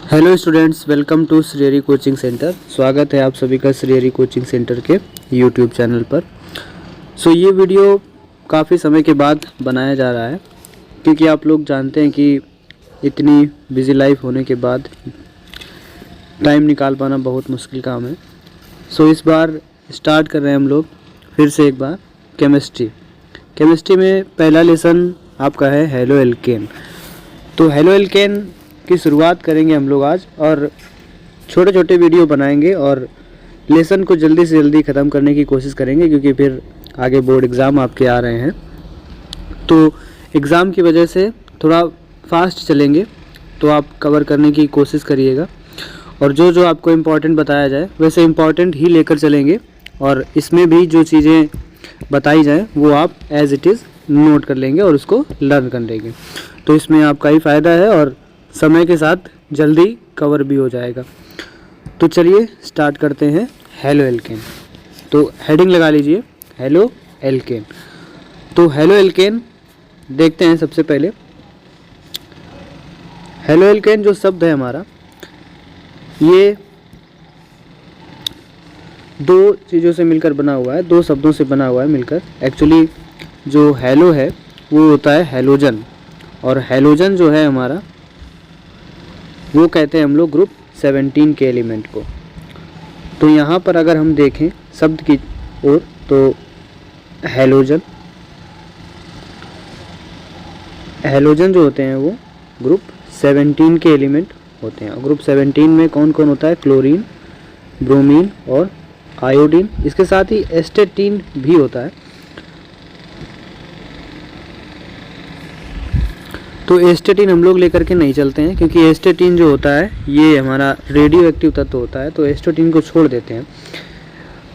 Hello students, welcome to Shri coaching centre. स्वागत है आप सभी का श्री कोचिंग सेंटर के यूट्यूब चैनल पर। ये वीडियो काफ़ी समय के बाद बनाया जा रहा है क्योंकि आप लोग जानते हैं कि इतनी बिजी लाइफ होने के बाद टाइम निकाल पाना बहुत मुश्किल काम है। इस बार स्टार्ट कर रहे हैं हम लोग फिर से एक बार केमिस्ट्री में पहला लेसन आपका है हेलो एल्केन। तो हेलो एल्केन की शुरुआत करेंगे हम लोग आज, और छोटे छोटे वीडियो बनाएंगे और लेसन को जल्दी से जल्दी ख़त्म करने की कोशिश करेंगे क्योंकि फिर आगे बोर्ड एग्ज़ाम आपके आ रहे हैं। तो एग्ज़ाम की वजह से थोड़ा फास्ट चलेंगे, तो आप कवर करने की कोशिश करिएगा और जो जो आपको इम्पोर्टेंट बताया जाए वैसे इम्पोर्टेंट ही लेकर चलेंगे, और इसमें भी जो चीज़ें बताई जाएँ वो आप एज़ इट इज़ नोट कर लेंगे और उसको लर्न कर लेंगे। तो इसमें आपका ही फ़ायदा है और समय के साथ जल्दी कवर भी हो जाएगा। तो चलिए स्टार्ट करते हैं हेलो एल्केन। तो हेडिंग लगा लीजिए हेलो एल्केन। तो हेलो एल्केन देखते हैं। सबसे पहले हेलो एल्केन जो शब्द है हमारा, ये दो चीज़ों से मिलकर बना हुआ है, दो शब्दों से बना हुआ है मिलकर। एक्चुअली जो हेलो है वो होता है हेलोजन, और हेलोजन जो है हमारा वो कहते हैं हम लोग ग्रुप 17 के एलिमेंट को। तो यहाँ पर अगर हम देखें शब्द की ओर तो हेलोजन जो होते हैं वो ग्रुप 17 के एलिमेंट होते हैं। ग्रुप 17 में कौन कौन होता है? क्लोरीन, ब्रोमीन और आयोडीन। इसके साथ ही एस्टेटीन भी होता है। तो एस्टेटीन हम लोग लेकर के नहीं चलते हैं क्योंकि एस्टेटीन जो होता है ये हमारा रेडियो एक्टिव तत्व होता है, तो एस्टेटीन को छोड़ देते हैं।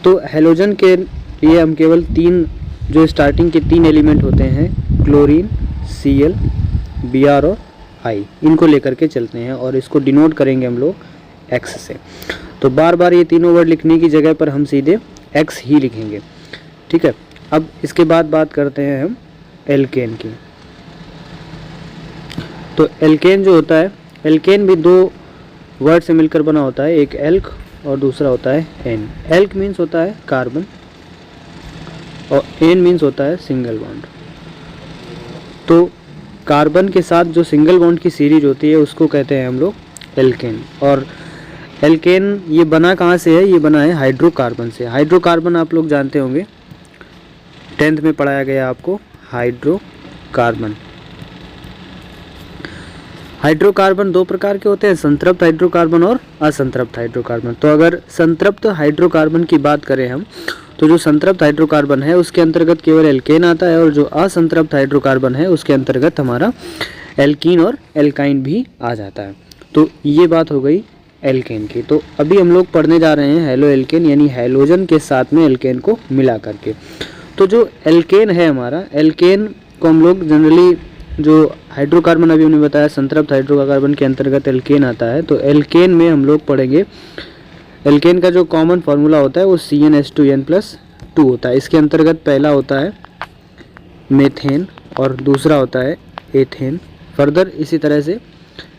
तो हेलोजन के लिए हम केवल तीन जो स्टार्टिंग के तीन एलिमेंट होते हैं, क्लोरीन, Cl, Br और I, इनको लेकर के चलते हैं और इसको डिनोट करेंगे हम लोग X से। तो बार बार ये तीनों वर्ड लिखने की जगह पर हम सीधे X ही लिखेंगे, ठीक है। अब इसके बाद बात करते हैं हम एल्केन की। तो एल्केन जो होता है, एल्केन भी दो वर्ड से मिलकर बना होता है, एक एल्क और दूसरा होता है एन। एल्क मीन्स होता है कार्बन और एन मीन्स होता है सिंगल बॉन्ड। तो कार्बन के साथ जो सिंगल बॉन्ड की सीरीज होती है उसको कहते हैं हम लोग एल्केन। और एल्केन ये बना कहाँ से है? ये बना है हाइड्रोकार्बन से। हाइड्रोकार्बन आप लोग जानते होंगे, 10th में पढ़ाया गया आपको हाइड्रोकार्बन। हाइड्रोकार्बन दो प्रकार के होते हैं, संतृप्त हाइड्रोकार्बन और असंतृप्त हाइड्रोकार्बन। तो अगर संतृप्त हाइड्रोकार्बन की बात करें हम, तो जो संतृप्त हाइड्रोकार्बन है उसके अंतर्गत केवल एल्केन आता है, और जो असंतृप्त हाइड्रोकार्बन है उसके अंतर्गत हमारा एल्कीन और एल्काइन भी आ जाता है। तो ये बात हो गई एल्केन की। तो अभी हम लोग पढ़ने जा रहे हैं हेलो एल्केन, यानी हेलोजन के साथ में एल्केन को मिला करके। तो जो एल्केन है हमारा, एल्केन को हम लोग जनरली जो हाइड्रोकार्बन अभी हमने बताया संतृप्त हाइड्रोकार्बन के अंतर्गत एल्केन आता है, तो एल्केन में हम लोग पढ़ेंगे एल्केन का जो कॉमन फार्मूला होता है वो CnH2n+2 होता है। इसके अंतर्गत पहला होता है मेथेन और दूसरा होता है एथेन। फर्दर इसी तरह से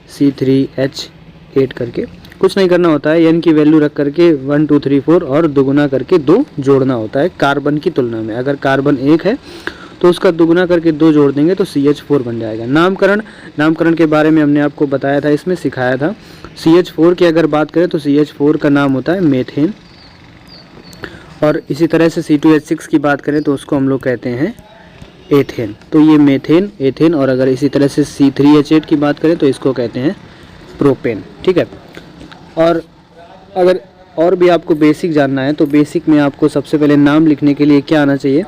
C3H8 करके कुछ नहीं करना होता है, एन की वैल्यू रख करके 1 2 3 4 और दुगुना करके 2 जोड़ना होता है कार्बन की तुलना में। अगर कार्बन 1 है तो उसका दुगुना करके 2 जोड़ देंगे तो CH4 बन जाएगा। नामकरण के बारे में हमने आपको बताया था, इसमें सिखाया था। CH4 की अगर बात करें तो CH4 का नाम होता है मेथेन, और इसी तरह से C2H6 की बात करें तो उसको हम लोग कहते हैं एथेन। तो ये मेथेन, एथेन, और अगर इसी तरह से C3H8 की बात करें तो इसको कहते हैं प्रोपेन, ठीक है। और अगर और भी आपको बेसिक जानना है तो बेसिक में आपको सबसे पहले नाम लिखने के लिए क्या आना चाहिए?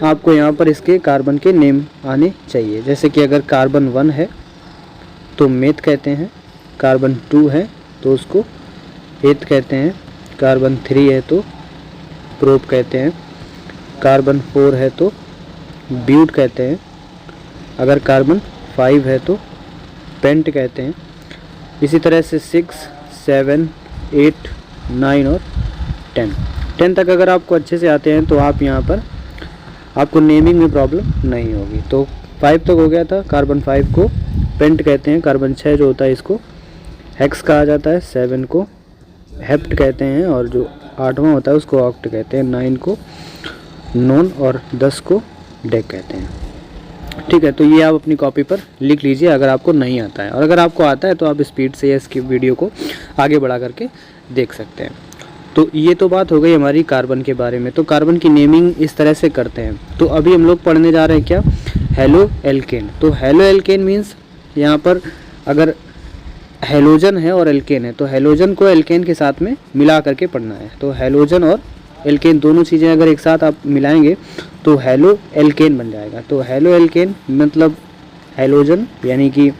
आपको यहाँ पर इसके कार्बन के नेम आने चाहिए। जैसे कि अगर कार्बन 1 है तो मेथ कहते हैं, कार्बन 2 है तो उसको एथ कहते हैं, कार्बन 3 है तो प्रोप कहते हैं, कार्बन 4 है तो ब्यूट कहते हैं, अगर कार्बन 5 है तो पेंट कहते हैं। इसी तरह से 6, 7, 8, 9 और 10 तक अगर आपको अच्छे से आते हैं तो आप यहाँ पर आपको नेमिंग में प्रॉब्लम नहीं होगी। तो 5 तक हो गया था, कार्बन 5 को पेंट कहते हैं, कार्बन 6 जो होता है इसको हेक्स कहा जाता है, 7 को हेप्ट कहते हैं और जो 8वां होता है उसको ऑक्ट कहते हैं, 9 को नोन और 10 को डेक कहते हैं। ठीक है, तो ये आप अपनी कॉपी पर लिख लीजिए अगर आपको नहीं आता है, और अगर आपको आता है तो आप स्पीड से इसकी वीडियो को आगे बढ़ा करके देख सकते हैं। तो ये तो बात हो गई हमारी कार्बन के बारे में। तो कार्बन की नेमिंग इस तरह से करते हैं। तो अभी हम लोग पढ़ने जा रहे हैं क्या, हेलो एल्केन। तो हेलो एल्केन मीन्स यहाँ पर अगर हेलोजन है और एल्केन है तो हेलोजन को एल्केन के साथ में मिला करके पढ़ना है। तो हेलोजन और एल्केन दोनों चीज़ें अगर एक साथ आप मिलाएंगे तो हेलो एल्केन बन जाएगा। तो हेलो एल्केन मतलब हेलोजन यानी कि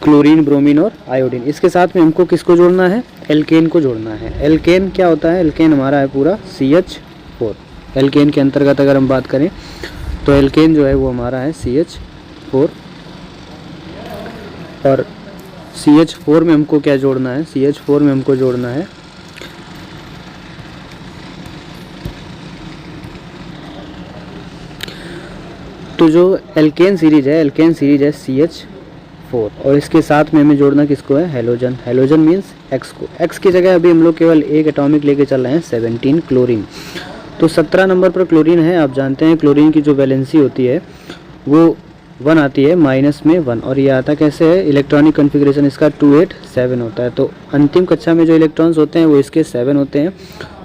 क्लोरीन, ब्रोमीन और आयोडीन, इसके साथ में हमको किसको जोड़ना है, एल्केन को जोड़ना है। एल्केन क्या होता है, एल्केन हमारा है पूरा CH4। एल्केन के अंतर्गत अगर हम बात करें तो एल्केन जो है वो हमारा है CH4, और CH4 में हमको क्या जोड़ना है, CH4 में हमको जोड़ना है तो जो एल्केन सीरीज है CH4, और इसके साथ में हमें जोड़ना किसको है, हेलोजन। हेलोजन मीन्स X को। X की जगह अभी हम लोग केवल एक एटॉमिक लेके चल रहे हैं, 17 क्लोरीन। तो 17 नंबर पर क्लोरीन है। आप जानते हैं क्लोरीन की जो वैलेंसी होती है वो 1 आती है, माइनस में 1, और ये आता कैसे है, इलेक्ट्रॉनिक कन्फिग्रेशन इसका 287 होता है। तो अंतिम कक्षा में जो इलेक्ट्रॉन्स होते हैं वो इसके 7 होते हैं।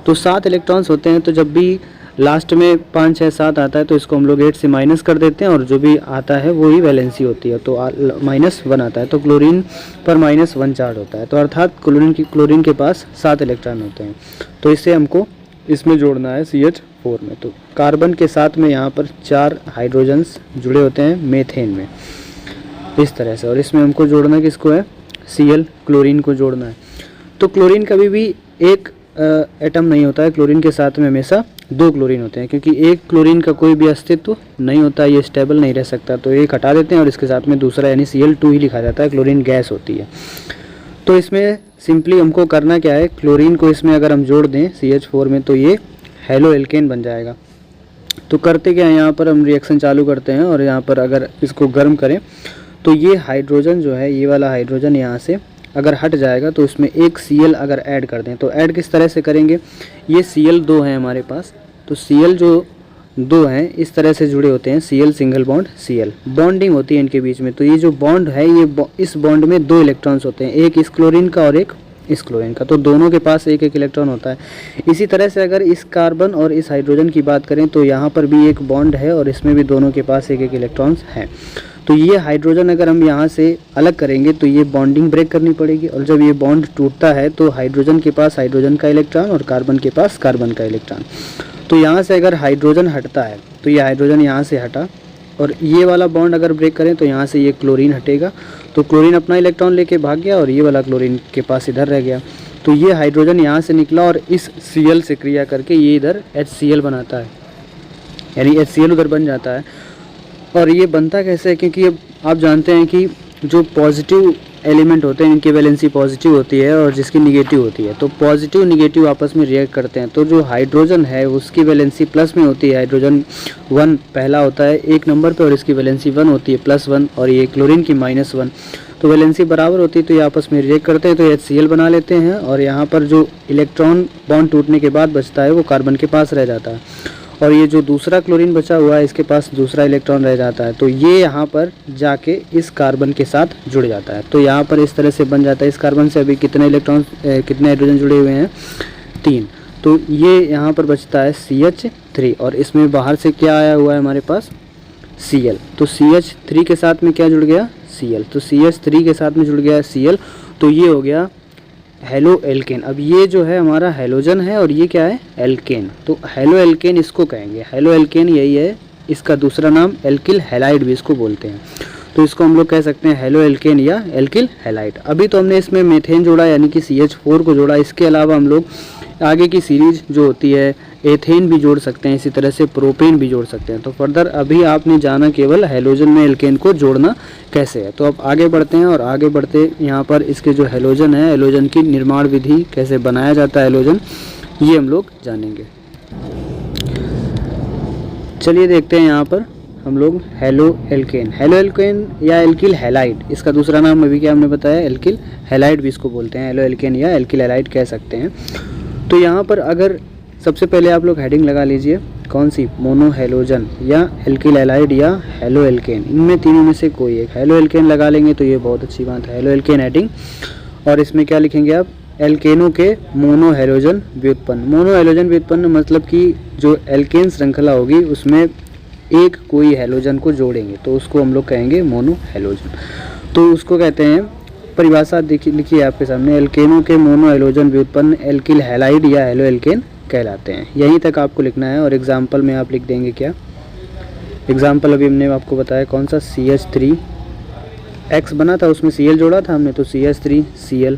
तो 7 इलेक्ट्रॉन्स होते हैं, तो जब भी लास्ट में 5, 6, 7 आता है तो इसको हम लोग 8 से माइनस कर देते हैं, और जो भी आता है वो ही वैलेंसी होती है। तो -1 आता है, तो क्लोरीन पर -1 चार्ज होता है। तो अर्थात क्लोरीन के पास 7 इलेक्ट्रॉन होते हैं। तो इससे हमको इसमें जोड़ना है CH4 में। तो कार्बन के साथ में यहाँ पर 4 हाइड्रोजन्स जुड़े होते हैं मेथेन में, इस तरह से। और इसमें हमको जोड़ना किसको है, Cl, क्लोरीन को जोड़ना है। तो क्लोरीन कभी भी एक एटम नहीं होता है, क्लोरीन के साथ में हमेशा 2 क्लोरीन होते हैं, क्योंकि एक क्लोरीन का कोई भी अस्तित्व नहीं होता, ये स्टेबल नहीं रह सकता। तो एक हटा देते हैं और इसके साथ में दूसरा यानी Cl2 ही लिखा जाता है, क्लोरीन गैस होती है। तो इसमें सिंपली हमको करना क्या है, क्लोरीन को इसमें अगर हम जोड़ दें CH4 में तो ये हेलो एल्केन बन जाएगा। तो करते क्या है, यहाँ पर हम रिएक्शन चालू करते हैं, और यहाँ पर अगर इसको गर्म करें तो ये हाइड्रोजन जो है, ये वाला हाइड्रोजन यहाँ से अगर हट जाएगा तो इसमें एक Cl अगर ऐड कर दें। तो ऐड किस तरह से करेंगे, ये Cl2 है हमारे पास, तो Cl जो 2 हैं इस तरह से जुड़े होते हैं, Cl single bond Cl, bonding होती है इनके बीच में। तो ये जो बॉन्ड है ये इस बॉन्ड में 2 इलेक्ट्रॉन्स होते हैं, एक इस क्लोरीन का और एक इस क्लोरीन का। तो दोनों के पास एक एक इलेक्ट्रॉन होता है। इसी तरह से अगर इस कार्बन और इस हाइड्रोजन की बात करें तो यहाँ पर भी एक बॉन्ड है और इसमें भी दोनों के पास एक एक इलेक्ट्रॉन्स हैं। तो ये हाइड्रोजन अगर हम यहाँ से अलग करेंगे तो ये बॉन्डिंग ब्रेक करनी पड़ेगी, और जब ये बॉन्ड टूटता है तो हाइड्रोजन के पास हाइड्रोजन का इलेक्ट्रॉन और कार्बन के पास कार्बन का इलेक्ट्रॉन। तो यहाँ से अगर हाइड्रोजन हटता है तो ये हाइड्रोजन यहाँ से हटा, और ये वाला बॉन्ड अगर ब्रेक करें तो यहाँ से ये क्लोरीन हटेगा। तो क्लोरीन अपना इलेक्ट्रॉन लेके भाग गया और ये वाला क्लोरीन के पास इधर रह गया। तो ये हाइड्रोजन यहाँ से निकला और इस Cl से क्रिया करके ये इधर HCl बनाता है, यानी HCl उधर बन जाता है। और ये बनता कैसे है, क्योंकि अब आप जानते हैं कि जो पॉजिटिव एलिमेंट होते हैं इनकी वैलेंसी पॉजिटिव होती है और जिसकी निगेटिव होती है। तो पॉजिटिव निगेटिव आपस में रिएक्ट करते हैं। तो जो हाइड्रोजन है उसकी वैलेंसी प्लस में होती है, हाइड्रोजन 1 पहला होता है 1 नंबर पे और इसकी वैलेंसी 1 होती है +1, और ये क्लोरीन की -1। तो वैलेंसी बराबर होती है, तो ये आपस में रिएक्ट करते हैं, तो HCl बना लेते हैं। और यहाँ पर जो इलेक्ट्रॉन बॉन्ड टूटने के बाद बचता है वो कार्बन के पास रह जाता है, और ये जो दूसरा क्लोरीन बचा हुआ है इसके पास दूसरा इलेक्ट्रॉन रह जाता है। तो ये यहाँ पर जाके इस कार्बन के साथ जुड़ जाता है। तो यहाँ पर इस तरह से बन जाता है। इस कार्बन से अभी कितने इलेक्ट्रॉन कितने हाइड्रोजन जुड़े हुए हैं, 3। तो ये यहाँ पर बचता है CH3, और इसमें बाहर से क्या आया हुआ है हमारे पास, Cl। तो CH3 के साथ में क्या जुड़ गया, Cl। तो CH3 के साथ में जुड़ गया Cl, तो ये हो गया हेलो एल्केन। अब ये जो है हमारा हेलोजन है और ये क्या है, एल्केन। तो हेलो एल्केन इसको कहेंगे, हेलो एल्केन यही है। इसका दूसरा नाम एल्किल हैलाइड भी इसको बोलते हैं। तो इसको हम लोग कह सकते हैं हेलो एल्केन या एल्किल हैलाइड। अभी तो हमने इसमें मेथेन जोड़ा यानी कि CH4 को जोड़ा। इसके अलावा हम लोग आगे की सीरीज जो होती है एथेन भी जोड़ सकते हैं, इसी तरह से प्रोपेन भी जोड़ सकते हैं। तो फर्दर अभी आपने जाना केवल हेलोजन में एल्केन को जोड़ना कैसे है। तो अब आगे बढ़ते हैं, और आगे बढ़ते यहाँ पर इसके जो हेलोजन है, हेलोजन की निर्माण विधि कैसे बनाया जाता है हेलोजन, ये हम लोग जानेंगे। चलिए देखते हैं यहाँ पर हम लोग हेलो एल्केन या एल्किल हैलाइड, इसका दूसरा नाम अभी क्या हमने बताया, एल्किल हैलाइड भी इसको बोलते हैं, हेलो एल्केन या एल्किल हैलाइड कह सकते हैं। तो यहाँ पर अगर सबसे पहले आप लोग हेडिंग लगा लीजिए, कौन सी, मोनो हेलोजन या एल्किल हैलाइड या हेलो एल्केन, इनमें तीनों में से कोई एक। हेलो एल्केन लगा लेंगे तो ये बहुत अच्छी बात है, हेलो एल्केन हेडिंग। और इसमें क्या लिखेंगे आप, एल्केनों के मोनो हेलोजन व्युत्पन्न। मोनो हेलोजन व्युत्पन्न मतलब कि जो एल्केन श्रृंखला होगी उसमें एक कोई हेलोजन को जोड़ेंगे तो उसको हम लोग कहेंगे मोनो हेलोजन। तो उसको कहते हैं, परिभाषा लिखिए आपके सामने, एल्केनों के मोनो हेलोजन व्युत्पन्न एल्किल हैलाइड या हेलो एल्केन कहलाते हैं। यहीं तक आपको लिखना है। और एग्जाम्पल में आप लिख देंगे क्या, एग्जाम्पल अभी हमने आपको बताया कौन सा, CH3X बना था उसमें Cl जोड़ा था हमने, तो CH3Cl,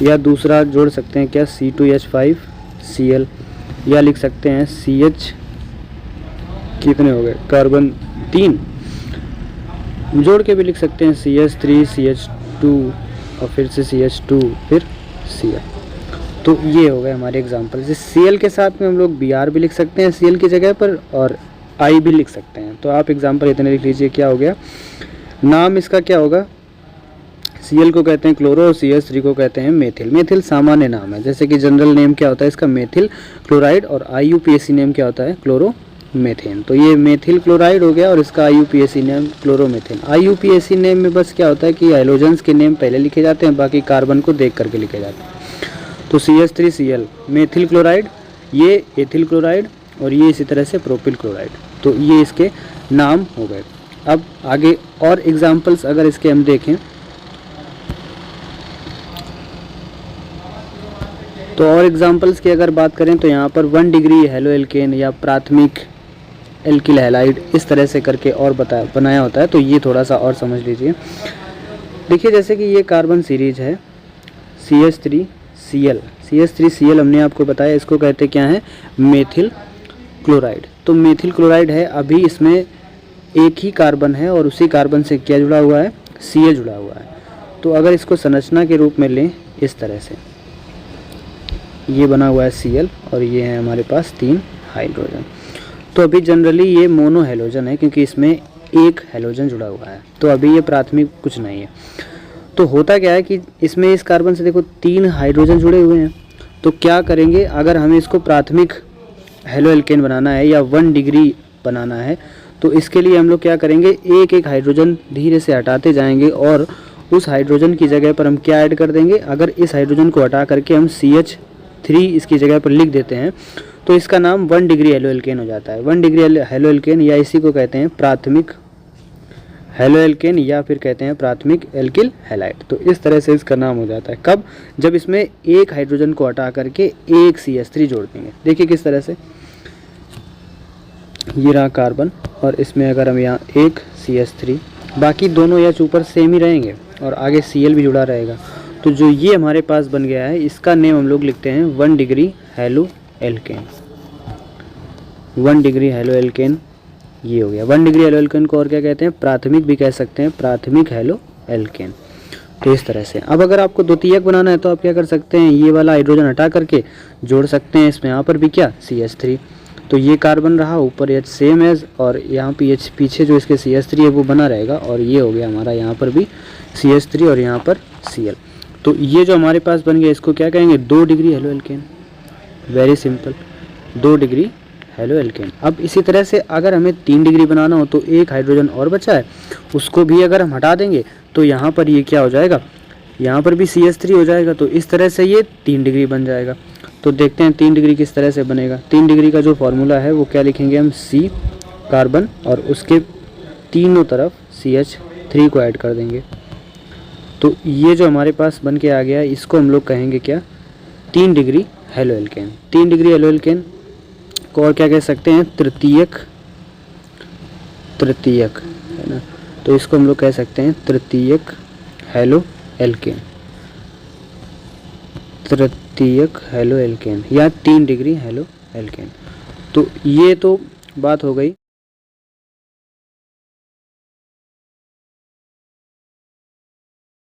या दूसरा जोड़ सकते हैं क्या, C2H5Cl, या लिख सकते हैं CH, कितने हो गए, कार्बन 3 जोड़ के भी लिख सकते हैं, CH3CH2 और फिर से CH2 फिर Cl। तो ये हो गए हमारे एग्जाम्पल। जैसे Cl के साथ में हम लोग Br भी लिख सकते हैं Cl की जगह पर, और I भी लिख सकते हैं। तो आप एग्जाम्पल इतने लिख लीजिए। क्या हो गया, नाम इसका क्या होगा, Cl को कहते हैं क्लोरो और CH3 को कहते हैं मेथिल। मेथिल सामान्य नाम है, जैसे कि जनरल नेम क्या होता है इसका, मेथिल क्लोराइड, और IUPAC नेम क्या होता है, क्लोरो मेथेन। तो ये मेथिल क्लोराइड हो गया और इसका IUPAC name chloromethane. IUPAC name में बस क्या होता है कि हाइड्रोजन्स के नेम पहले लिखे जाते हैं, बाकी कार्बन को देख करके लिखे जाते हैं। तो CH3Cl मेथिल क्लोराइड, ये एथिल क्लोराइड, और ये इसी तरह से प्रोपिल क्लोराइड। तो ये इसके नाम हो गए। अब आगे और एग्जाम्पल्स अगर इसके हम देखें तो और एग्जाम्पल्स की अगर बात करें तो यहाँ पर 1 डिग्री हेलो एल्केन या प्राथमिक एल्किल हैलाइड इस तरह से करके और बनाया होता है। तो ये थोड़ा सा और समझ लीजिए। देखिए जैसे कि ये कार्बन सीरीज है CH3Cl हमने आपको बताया, इसको कहते क्या है, मेथिल क्लोराइड। तो मेथिल क्लोराइड है, अभी इसमें एक ही कार्बन है और उसी कार्बन से क्या जुड़ा हुआ है, Cl जुड़ा हुआ है। तो अगर इसको संरचना के रूप में लें इस तरह से, ये बना हुआ है Cl और ये है हमारे पास 3 हाइड्रोजन। तो अभी जनरली ये मोनो हेलोजन है क्योंकि इसमें एक हेलोजन जुड़ा हुआ है, तो अभी ये प्राथमिक कुछ नहीं है। तो होता क्या है कि इसमें इस कार्बन से देखो 3 हाइड्रोजन जुड़े हुए हैं। तो क्या करेंगे, अगर हमें इसको प्राथमिक हेलो एल्केन बनाना है या 1 डिग्री बनाना है तो इसके लिए हम लोग क्या करेंगे, एक एक हाइड्रोजन धीरे से हटाते जाएंगे और उस हाइड्रोजन की जगह पर हम क्या ऐड कर देंगे, अगर इस हाइड्रोजन को हटा करके हम CH3 इसकी जगह पर लिख देते हैं तो इसका नाम 1 डिग्री हेलो एल्केन हो जाता है। 1 डिग्री हेलो एल्केन, या इसी को कहते हैं प्राथमिक हेलो एल्केन या फिर कहते हैं प्राथमिक एल्किल हैलाइड। तो इस तरह से इसका नाम हो जाता है। कब, जब इसमें एक हाइड्रोजन को हटा करके एक CH3 जोड़ देंगे। देखिए किस तरह से, ये रहा कार्बन और इसमें अगर हम यहाँ एक CH3, बाकी दोनों एच ऊपर सेम ही रहेंगे और आगे Cl भी जुड़ा रहेगा। तो जो ये हमारे पास बन गया है इसका नेम हम लोग लिखते हैं 1 degree halo alkane. 1 degree halo alkane ये हो गया। 1 डिग्री हेलो एल्केन को और क्या कहते हैं, प्राथमिक भी कह सकते हैं, प्राथमिक हेलो एल्केन। तो इस तरह से। अब अगर आपको द्वितीयक बनाना है तो आप क्या कर सकते हैं, ये वाला हाइड्रोजन हटा करके जोड़ सकते हैं इसमें, यहाँ पर भी क्या CH3। तो ये कार्बन रहा, ऊपर H सेम है और यहाँ पे H पीछे जो इसके CH3 है वो बना रहेगा, और ये हो गया हमारा यहाँ पर भी CH3 और यहाँ पर Cl। तो ये जो हमारे पास बन गया इसको क्या कहेंगे, 2 degree halo alkane. Very simple, 2 degree halo alkane. अब इसी तरह से अगर हमें 3 डिग्री बनाना हो तो एक हाइड्रोजन और बचा है, उसको भी अगर हम हटा देंगे तो यहाँ पर ये क्या हो जाएगा, यहाँ पर भी CH3 हो जाएगा। तो इस तरह से ये 3 डिग्री बन जाएगा। तो देखते हैं 3 डिग्री किस तरह से बनेगा। 3 डिग्री का जो फॉर्मूला है वो क्या लिखेंगे हम, C कार्बन और उसके तीनों तरफ CH3 को ऐड कर देंगे। तो ये जो हमारे पास बन के आ गया इसको हम लोग कहेंगे क्या, 3 degree halo alkane. 3 degree halo alkane को और क्या कह सकते हैं, तृतीयक है ना। तो इसको हम लोग कह सकते हैं तृतीयक हेलो एल्केन, तृतीयक हेलो एल्केन या 3 डिग्री हेलो एल्केन। तो ये तो बात हो गई।